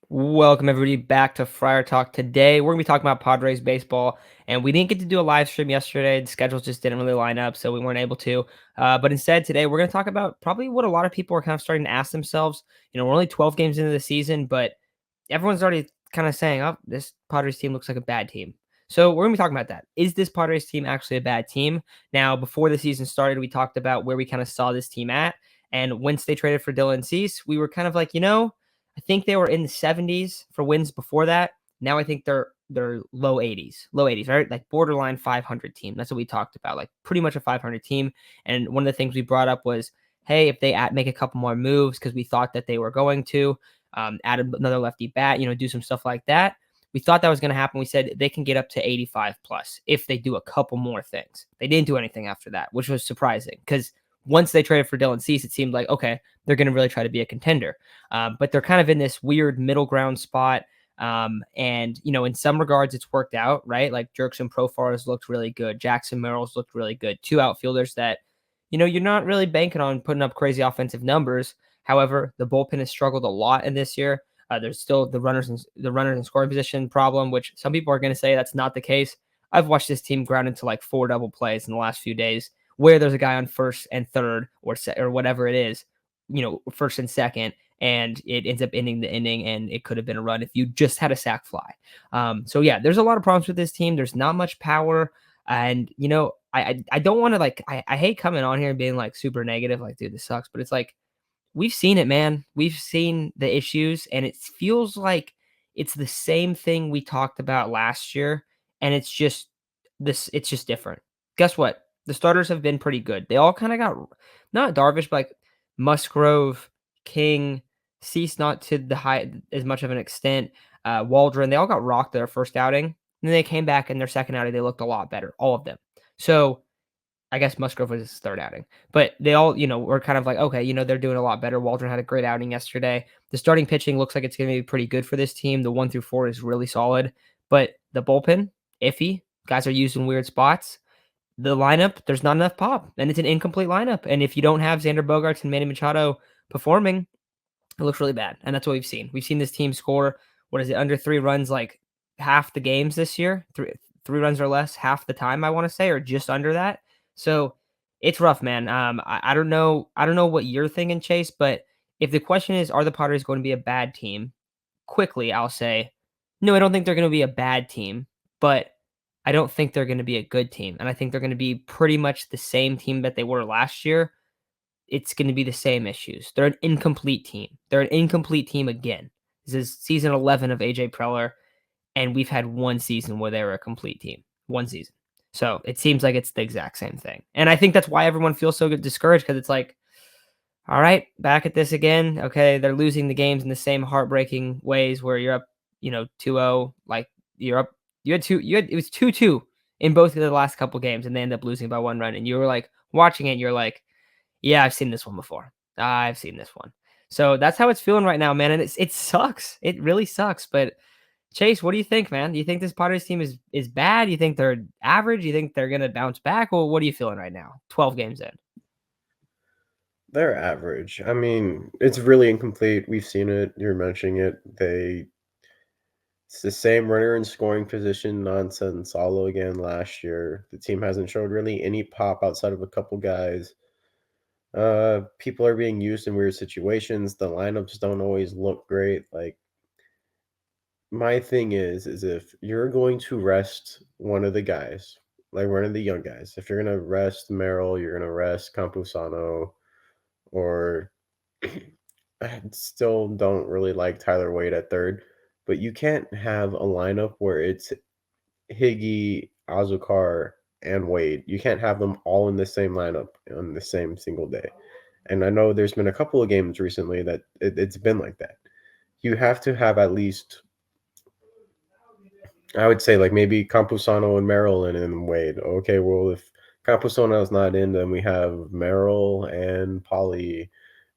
Welcome everybody back to Friar Talk. Today we're gonna be talking about Padres baseball, and we didn't get to do a live stream yesterday. The schedules just didn't really line up, so we weren't able to. But instead, today we're gonna talk about probably what a lot of people are kind of starting to ask themselves. We're only 12 games into the season, but everyone's already kind of saying, "Oh, this Padres team looks like a bad team." So we're gonna be talking about that. Is this Padres team actually a bad team? Now, before the season started, we talked about where we kind of saw this team at, and once they traded for Dylan Cease, we were kind of like, I think they were in the 70s for wins before that. Now I think they're low 80s, right? Like borderline 500 team. That's what we talked about, like pretty much a 500 team. And one of the things we brought up was, hey, if they make a couple more moves because we thought that they were going to add another lefty bat, do some stuff like that. We thought that was going to happen. We said they can get up to 85 plus if they do a couple more things. They didn't do anything after that, which was surprising because once they traded for Dylan Cease, it seemed like, okay, they're going to really try to be a contender. But they're kind of in this weird middle ground spot. And, in some regards, it's worked out, right? Like Jurickson Profar has looked really good. Jackson Merrill's looked really good. Two outfielders that, you're not really banking on putting up crazy offensive numbers. However, the bullpen has struggled a lot in this year. There's still the runners in scoring position problem, which some people are going to say that's not the case. I've watched this team ground into like 4 double plays in the last few days where there's a guy on first and third or whatever it is, first and second, and it ends up ending the inning, and it could have been a run if you just had a sac fly. So yeah, there's a lot of problems with this team. There's not much power, and I don't want to I hate coming on here and being like super negative, like dude, this sucks, but it's like we've seen it, man. We've seen the issues, and it feels like it's the same thing we talked about last year, and it's just this. It's just different. Guess what? The starters have been pretty good. They all kind of got not Darvish, but like Musgrove, King, Cease, not to the high as much of an extent. Waldron, they all got rocked their first outing, and then they came back in their second outing. They looked a lot better, all of them. So I guess Musgrove was his third outing, but they all, were kind of like, okay, they're doing a lot better. Waldron had a great outing yesterday. The starting pitching looks like it's going to be pretty good for this team. The 1 through 4 is really solid, but the bullpen, iffy. Guys are used in weird spots. The lineup, there's not enough pop, and it's an incomplete lineup. And if you don't have Xander Bogaerts and Manny Machado performing, it looks really bad. And that's what we've seen. We've seen this team score, what is it, under 3 runs like half the games this year, three runs or less half the time, I want to say, or just under that. So it's rough, man. I don't know. I don't know what you're thinking, Chase, but if the question is, are the Padres going to be a bad team? Quickly, I'll say, no, I don't think they're going to be a bad team, but I don't think they're going to be a good team. And I think they're going to be pretty much the same team that they were last year. It's going to be the same issues. They're an incomplete team. They're an incomplete team again. This is season 11 of AJ Preller, and we've had one season where they were a complete team. One season. So it seems like it's the exact same thing. And I think that's why everyone feels so discouraged, because it's like, all right, back at this again. Okay, they're losing the games in the same heartbreaking ways where you're up, 2-0. Like you're up, it was 2-2 in both of the last couple games, and they end up losing by 1 run. And you were like watching it, you're like, yeah, I've seen this one before. I've seen this one. So that's how it's feeling right now, man. And it sucks. It really sucks. But Chase, what do you think, man? Do you think this Padres team is bad? Do you think they're average? Do you think they're gonna bounce back? Or what are you feeling right now? 12 games in. They're average. I mean, it's really incomplete. We've seen it. You're mentioning it. It's the same runner in scoring position nonsense all again last year. The team hasn't showed really any pop outside of a couple guys. People are being used in weird situations. The lineups don't always look great. Like my thing is if you're going to rest one of the guys, like one of the young guys, if you're gonna rest Merrill, you're gonna rest Campusano, or I still don't really like Tyler Wade at third, but you can't have a lineup where it's Higgy, Azukar, and Wade. You can't have them all in the same lineup on the same single day. And I know there's been a couple of games recently that it's been like that. You have to have at least, I would say, like maybe Campusano and Merrill and Wade. Okay, well, if Campusano is not in, then we have Merrill and Polly.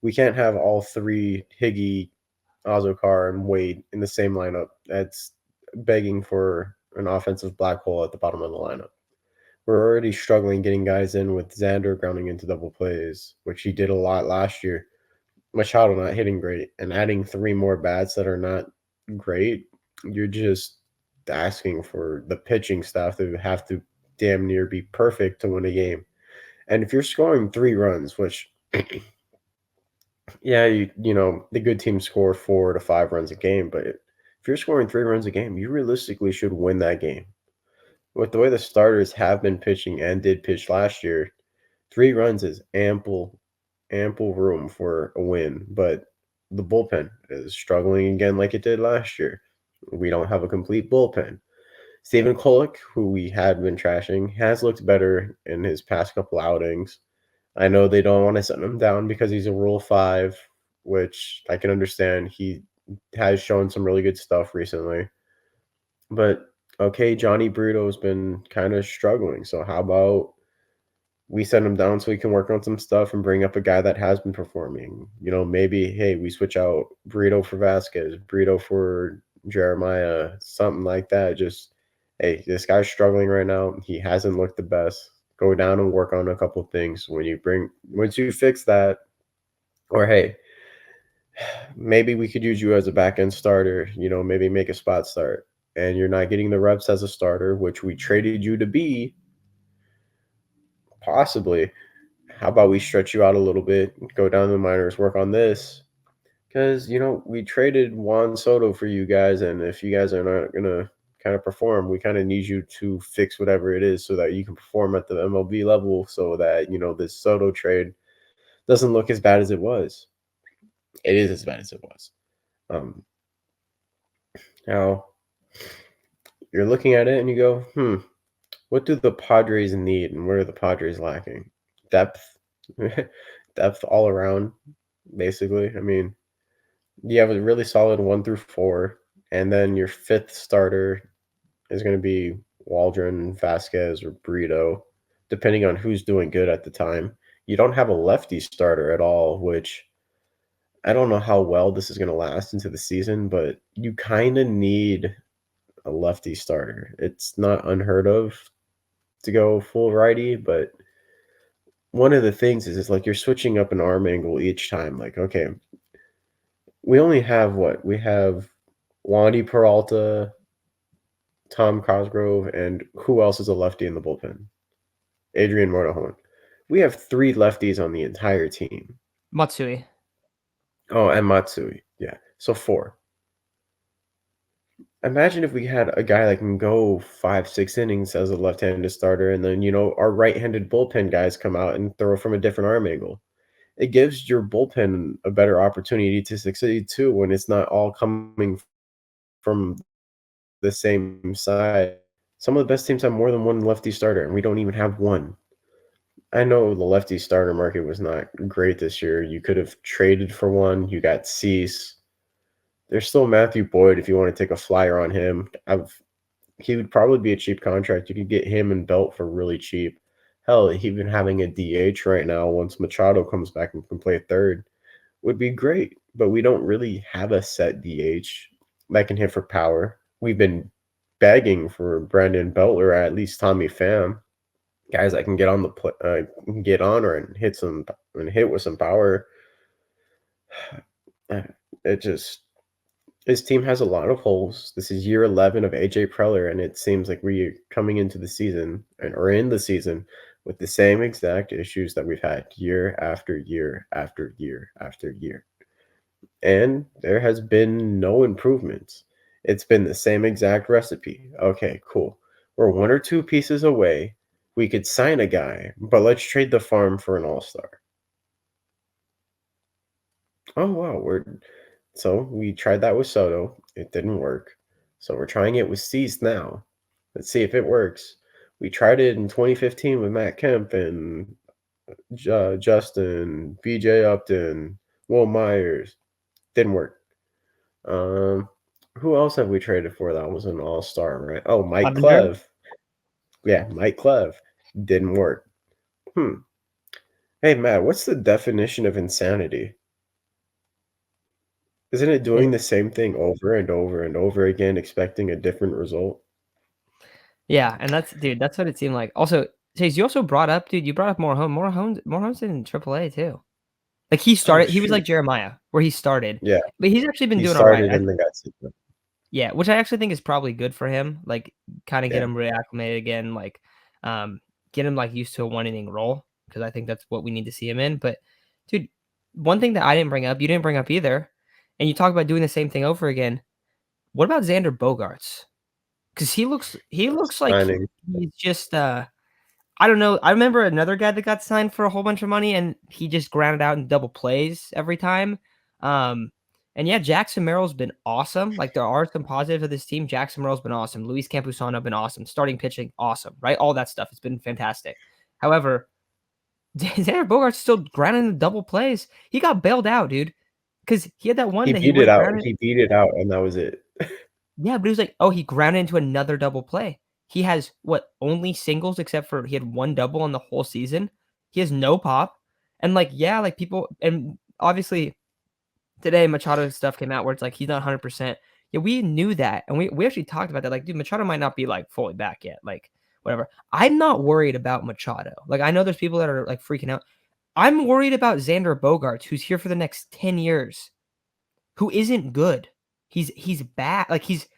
We can't have all three, Higgy, Azokar, and Wade, in the same lineup. That's begging for an offensive black hole at the bottom of the lineup. We're already struggling getting guys in with Xander grounding into double plays, which he did a lot last year. Machado not hitting great, and adding 3 more bats that are not great. You're just asking for the pitching staff to have to damn near be perfect to win a game. And if you're scoring 3 runs, which yeah, the good teams score 4 to 5 runs a game, but if you're scoring 3 runs a game, you realistically should win that game. With the way the starters have been pitching and did pitch last year, 3 runs is ample room for a win, but the bullpen is struggling again like it did last year. We don't have a complete bullpen. Stephen Kolek, who we had been trashing, has looked better in his past couple outings. I know they don't want to send him down because he's a Rule 5, which I can understand. He has shown some really good stuff recently. But okay, Johnny Brito's been kind of struggling. So how about we send him down so he can work on some stuff and bring up a guy that has been performing? Maybe, hey, we switch out Brito for Vasquez, Brito for Jeremiah, something like that. Just, hey, this guy's struggling right now. He hasn't looked the best. Go down and work on a couple things. Once you fix that, or hey, maybe we could use you as a back end starter, maybe make a spot start. And you're not getting the reps as a starter, which we traded you to be, possibly. How about we stretch you out a little bit, go down to the minors, work on this? Because, we traded Juan Soto for you guys, and if you guys are not going to kind of perform, we kind of need you to fix whatever it is so that you can perform at the MLB level so that, this Soto trade doesn't look as bad as it was. It is as bad as it was. Now, you're looking at it and you go, what do the Padres need and what are the Padres lacking? Depth. Depth all around, basically. I mean, you have a really solid 1 through 4, and then your 5th starter is going to be Waldron, Vasquez, or Brito, depending on who's doing good at the time. You don't have a lefty starter at all, which I don't know how well this is going to last into the season, but you kind of need a lefty starter. It's not unheard of to go full righty, but one of the things is it's like you're switching up an arm angle each time. Like, okay, we only have what? We have Wandy Peralta, Tom Cosgrove, and who else is a lefty in the bullpen? Adrian Morejon. We have 3 lefties on the entire team. Matsui. Oh, and Matsui. Yeah. So 4. Imagine if we had a guy that can go 5, 6 innings as a left-handed starter, and then, our right-handed bullpen guys come out and throw from a different arm angle. It gives your bullpen a better opportunity to succeed too when it's not all coming from the same side. Some of the best teams have more than one lefty starter, and we don't even have one. I know the lefty starter market was not great this year. You could have traded for one. You got Cease. There's still Matthew Boyd if you want to take a flyer on him. He would probably be a cheap contract. You could get him and Belt for really cheap. Hell, even having a DH right now, once Machado comes back and can play third, would be great. But we don't really have a set DH that can hit for power. We've been begging for Brandon Belt or at least Tommy Pham, guys that can get on get on or hit with some power. His team has a lot of holes. This is year 11 of AJ Preller, and it seems like we're coming into the season or in the season with the same exact issues that we've had year after year after year after year. And there has been no improvements. It's been the same exact recipe. Okay, cool. We're 1 or 2 pieces away. We could sign a guy, but let's trade the farm for an all-star. Oh, wow. So we tried that with Soto. It didn't work. So we're trying it with Cease now. Let's see if it works. We tried it in 2015 with Matt Kemp and Justin, BJ Upton, Will Myers. Didn't work. Who else have we traded for that was an all-star, right? Oh, Mike Clevenger? Clev. Yeah, Mike Clev. Didn't work. Hey, Matt, what's the definition of insanity? Isn't it doing the same thing over and over and over again, expecting a different result? Yeah, and that's what it seemed like. Also, Chase, you also brought up, you brought up Morejon's in AAA too. Like Oh, he was shoot. like Jeremiah, where he started. Yeah, But he's actually been he doing all right. started and then got sick. Yeah, which I actually think is probably good for him, like, kinda get Yeah. him reacclimated again, like, um, get him, like, used to a one-inning role, because I think that's what we need to see him in, but, dude, one thing that I didn't bring up, you didn't bring up either, and you talk about doing the same thing over again, what about Xander Bogaerts? Because he looks like Signing. he's just, I don't know, I remember another guy that got signed for a whole bunch of money, and he just grounded out in double plays every time, um, and yeah, Jackson Merrill's been awesome, like, there are some positives of this team, Jackson Merrill's been awesome, Luis Campusano been awesome, starting pitching, awesome, right? All that stuff has been fantastic. However, Xander Bogaerts still grounding the double plays. He got bailed out, dude, because he had that one He that he beat it would've out. grounded. He beat it out, and that was it. Yeah, but he was like, "Oh, he grounded into another double play." He has what, only singles except for he had 1 double on the whole season. He has no pop. And, like, yeah, like, people and obviously today Machado's stuff came out where it's like he's not 100%. Yeah, we knew that, and we actually talked about that, like, dude, Machado might not be, like, fully back yet, like, whatever. I'm not worried about Machado. Like, I know there's people that are, like, freaking out. I'm worried about Xander Bogaerts, who's here for the next 10 years, who isn't good. He's bad. Like, he's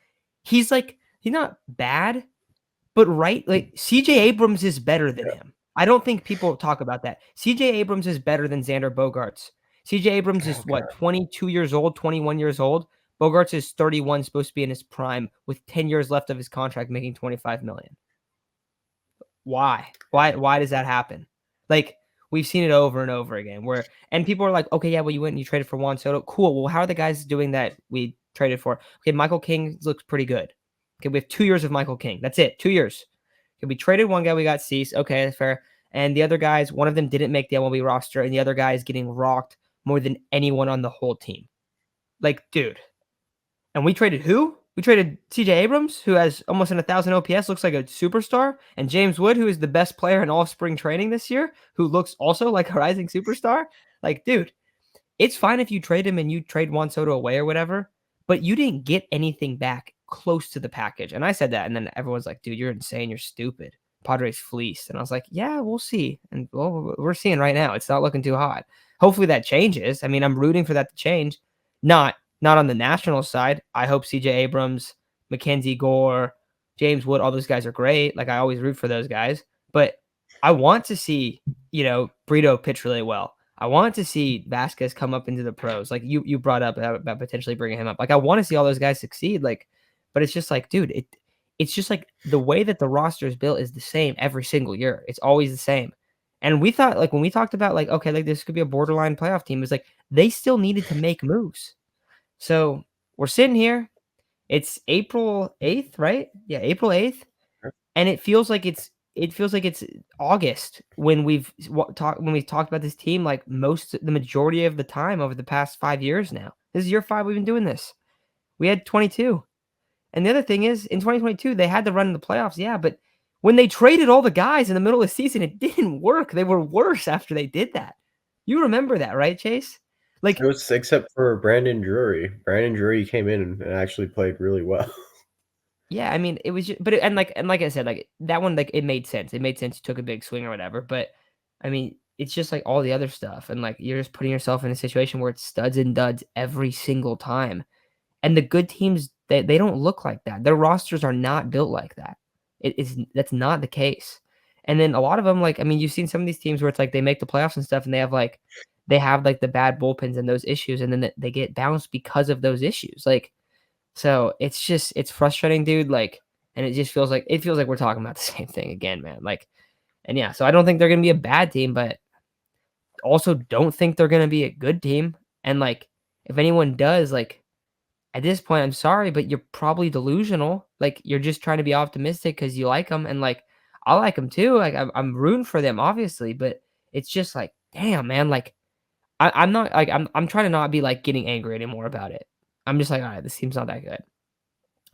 not bad, but right, like, CJ Abrams is better than Yeah. him. I don't think people talk about that. CJ Abrams is better than Xander Bogaerts. CJ Abrams is Oh what, god. 22 years old, 21 years old. Bogaerts is 31, supposed to be in his prime with 10 years left of his contract, making 25 million. Why? Yeah. Why does that happen? Like, we've seen it over and over again where and people are like, "Okay, yeah, well, you went and you traded for Juan Soto. Cool. Well, how are the guys doing that we traded for?" Okay, Michael King looks pretty good. Okay, we have 2 years of Michael King. That's it, 2 years. Okay, we traded one guy, we got Cease. Okay, that's fair. And the other guys, one of them didn't make the MLB roster, and the other guy is getting rocked more than anyone on the whole team. Like, dude. And we traded who? We traded CJ Abrams, who has almost an 1,000 OPS, looks like a superstar, and James Wood, who is the best player in all spring training this year, who looks also like a rising superstar. Like, dude, it's fine if you trade him and you trade Juan Soto away or whatever, but you didn't get anything back close to the package. And I said that, and then everyone's like, dude, you're insane. You're stupid. Padres fleeced. And I was like, yeah, we'll see. And well, we're seeing right now. It's not looking too hot. Hopefully that changes. I mean, I'm rooting for that to change. Not on the national side. I hope CJ Abrams, Mackenzie Gore, James Wood, all those guys are great. Like, I always root for those guys. But I want to see, Brito pitch really well. I want to see Vasquez come up into the pros. Like you brought up about potentially bringing him up. Like, I want to see all those guys succeed. Like, but it's just like, dude, it's just like the way that the roster is built is the same every single year. It's always the same. And we thought, like, when we talked about, like, okay, like, this could be a borderline playoff team, it's like they still needed to make moves. So we're sitting here. It's April 8th, right? Yeah, April 8th. And it feels like it's August when we've talked about this team, like, the majority of the time over the past 5 years now. This is year 5 we've been doing this. We had 22. And the other thing is, in 2022, they had to run in the playoffs, yeah, but when they traded all the guys in the middle of the season, it didn't work. They were worse after they did that. You remember that, right, Chase? It Like, was except for Brandon Drury. Brandon Drury came in and actually played really well. yeah, I mean, it was just, but and like I said, like, that one, like, it made sense. It made sense. You took a big swing or whatever. But I mean, it's just like all the other stuff, and like you're just putting yourself in a situation where it's studs and duds every single time. And the good teams, they don't look like that. Their rosters are not built like that. That's not the case. And then a lot of them, like, I mean, you've seen some of these teams where it's like they make the playoffs and stuff, and they have the bad bullpens and those issues, and then they get bounced because of those issues. Like, so it's frustrating, dude. Like, and it feels like we're talking about the same thing again, man. Like, and yeah, so I don't think they're gonna be a bad team, but also don't think they're gonna be a good team. And like, if anyone does, like, at this point, I'm sorry, but you're probably delusional. Like, you're just trying to be optimistic because you like them, and like, I like them too. Like, I'm rooting for them, obviously, but it's just like, damn, man. Like, I'm not like I'm trying to not be like getting angry anymore about it. I'm just like, all right, this team's not that good.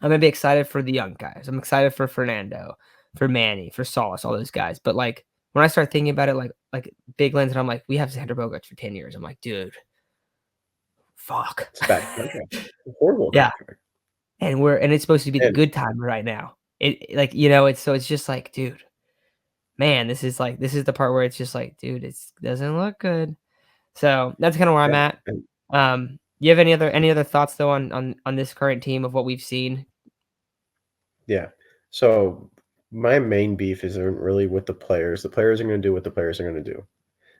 I'm gonna be excited for the young guys. I'm excited for Fernando, for Manny, for Solis, all those guys. But like, when I start thinking about it, like big lens, and I'm like, we have Xander Bogaerts for 10 years. I'm like, dude, fuck. It's a bad contract. A horrible Yeah, contract. and it's supposed to be the And good time right now. Like, it's just like, dude, man, this is the part where it's just like, dude, it doesn't look good. So that's kind of where I'm yeah, at. and Um, You have any other thoughts though on this current team of what we've seen? Yeah. So my main beef isn't really with the players. The players are going to do what the players are going to do.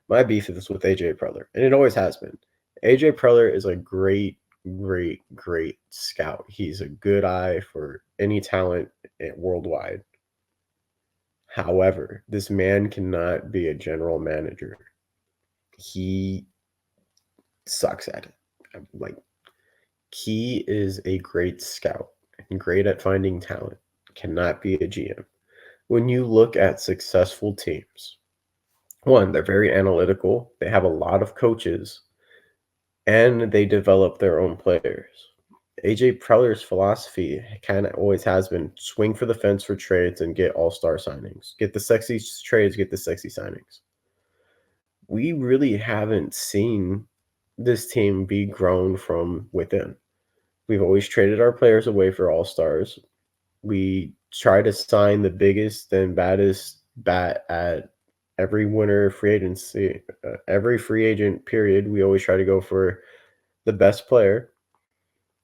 My beef is with AJ Preller, and it always has been. AJ Preller is a great, great, great scout. He's a good eye for any talent worldwide. However, this man cannot be a general manager. He sucks at it. Like, he is a great scout and great at finding talent. Cannot be a GM. When you look at successful teams, one, they're very analytical. They have a lot of coaches and they develop their own players. AJ Preller's philosophy kind of always has been swing for the fence for trades and get all-star signings. Get the sexy trades, get the sexy signings. We really haven't seen this team be grown from within. We've always traded our players away for all-stars. We try to sign the biggest and baddest bat at every winter free agency, every free agent period. We always try to go for the best player.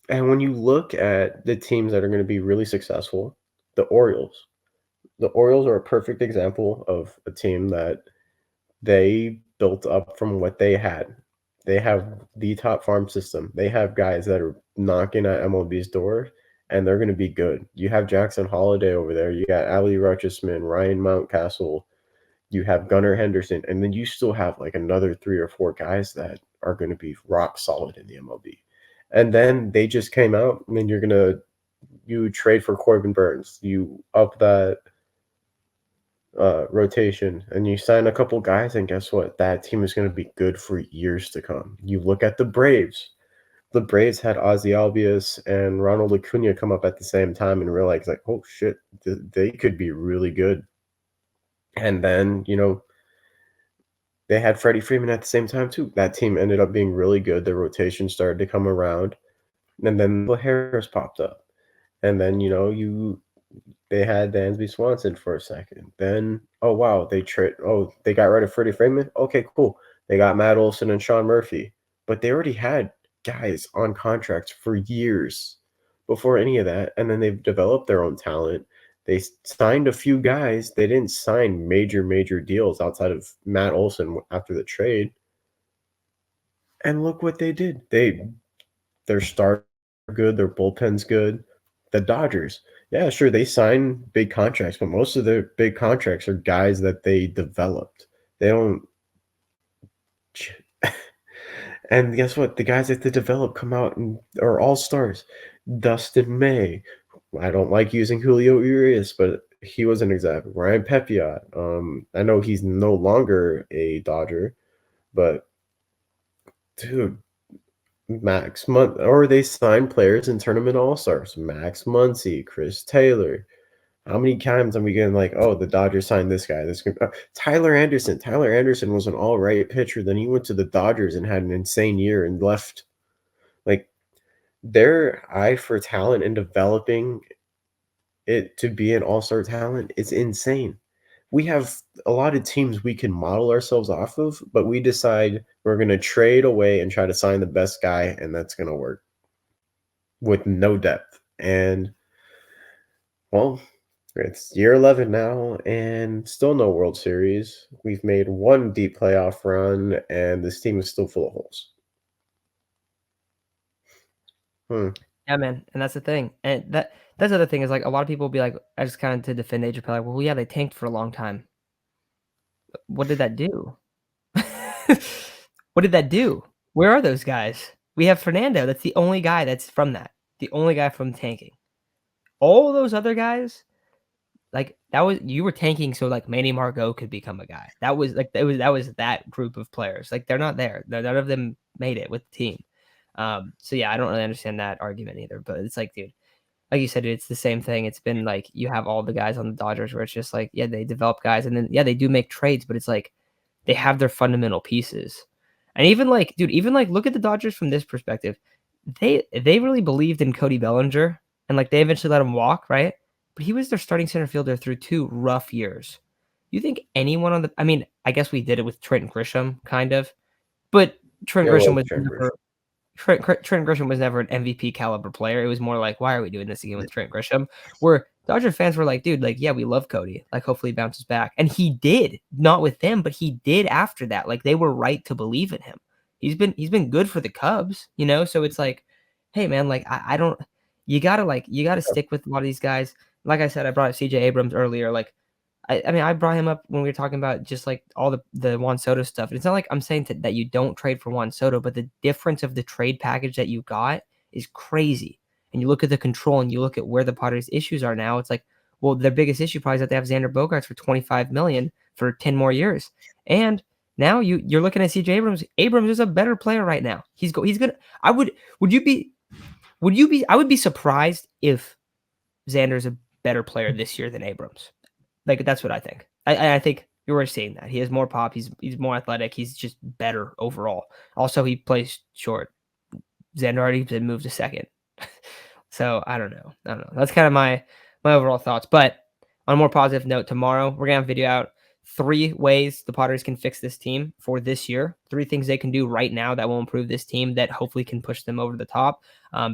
And when you look at the teams that are going to be really successful, the Orioles, the Orioles are a perfect example of a team that they built up from what they had. They have the top farm system. They have guys that are knocking at MLB's door, and they're going to be good. You have Jackson Holiday over there. You got Ali Rutschman, Ryan Mountcastle. You have Gunnar Henderson, and then you still have like another 3 or 4 guys that are going to be rock solid in the MLB. And then they just came out, and then you trade for Corbin Burns. You up that rotation and you sign a couple guys, and guess what? That team is going to be good for years to come. You look at the Braves. The Braves had Ozzy Albies and Ronald Acuna come up at the same time and realize, like, oh shit, they could be really good. And then, they had Freddie Freeman at the same time too. That team ended up being really good. The rotation started to come around, and then Will Harris popped up. And then, they had Dansby Swanson for a second. Then, oh wow, they got rid of Freddie Freeman. Okay, cool. They got Matt Olson and Sean Murphy, but they already had guys on contracts for years before any of that, and then they've developed their own talent. They signed a few guys. They didn't sign major deals outside of Matt Olson after the trade. And look what they did. Their start good, their bullpen's good. The Dodgers, yeah, sure, they sign big contracts, but most of their big contracts are guys that they developed. They don't and guess what? The guys that they develop come out and are all-stars. Dustin May. I don't like using Julio Urias, but he was an example. Ryan Pepiot. I know he's no longer a Dodger, but dude, or they sign players and turn them into all-stars. Max Muncy, Chris Taylor. How many times are we getting like, oh, the Dodgers signed this guy? Tyler Anderson. Tyler Anderson was an all right pitcher. Then he went to the Dodgers and had an insane year and left. Like, their eye for talent and developing it to be an all-star talent is insane. We have a lot of teams we can model ourselves off of, but we decide we're going to trade away and try to sign the best guy, and that's going to work with no depth. And, well, it's year 11 now and still no World Series. We've made one deep playoff run, and this team is still full of holes. Hmm. Yeah, man, and that's the thing, and that's the other thing is, like, a lot of people will be like, I just kinda to defend AJ Preller, well, yeah, they tanked for a long time. What did that do? What did that do? Where are those guys? We have Fernando, that's the only guy that's from that, the only guy from tanking. All those other guys, like, that was you were tanking so, like, Manny Margot could become a guy. That was, like, that was that group of players, like, they're not there. None of them made it with the team. So, yeah, I don't really understand that argument either, but it's like, dude, like you said, it's the same thing. It's been like you have all the guys on the Dodgers where it's just like, yeah, they develop guys and then yeah, they do make trades, but it's like they have their fundamental pieces. And even like, dude, even like look at the Dodgers from this perspective. They really believed in Cody Bellinger and like they eventually let him walk, right? But he was their starting center fielder through 2 rough years. You think anyone on the I mean, I guess we did it with Trent Grisham, kind of, but Trent Yeah, Grisham well, was Trent never Grisham. Trent Grisham was never an MVP caliber player. It was more like, why are we doing this again with Trent Grisham? Where Dodger fans were like, dude, like, yeah, we love Cody. Like, hopefully he bounces back. And he did, not with them, but he did after that. Like, they were right to believe in him. He's been good for the Cubs, you know? So it's like, hey man, like I don't you gotta stick with a lot of these guys. Like I said, I brought up CJ Abrams earlier. Like I mean, I brought him up when we were talking about just like all the Juan Soto stuff. It's not like I'm saying that you don't trade for Juan Soto, but the difference of the trade package that you got is crazy. And you look at the control and you look at where the Padres' issues are now. It's like, well, their biggest issue probably is that they have Xander Bogaerts for 25 million for 10 more years. And now you're looking at CJ Abrams. Abrams is a better player right now. He's gonna. Would you be? I would be surprised if Xander's a better player this year than Abrams. Like that's what I think. I think you're already seeing that. He has more pop. He's more athletic. He's just better overall. Also, he plays short. Xander already been moved to second. So I don't know. That's kind of my overall thoughts. But on a more positive note, tomorrow we're gonna have a video out. 3 ways the Padres can fix this team for this year. 3 things they can do right now that will improve this team that hopefully can push them over the top.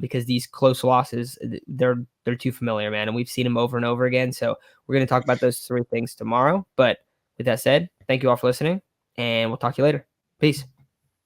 Because these close losses, they're too familiar, man, and we've seen them over and over again. So we're gonna talk about those 3 things tomorrow. But with that said, thank you all for listening, and we'll talk to you later. Peace.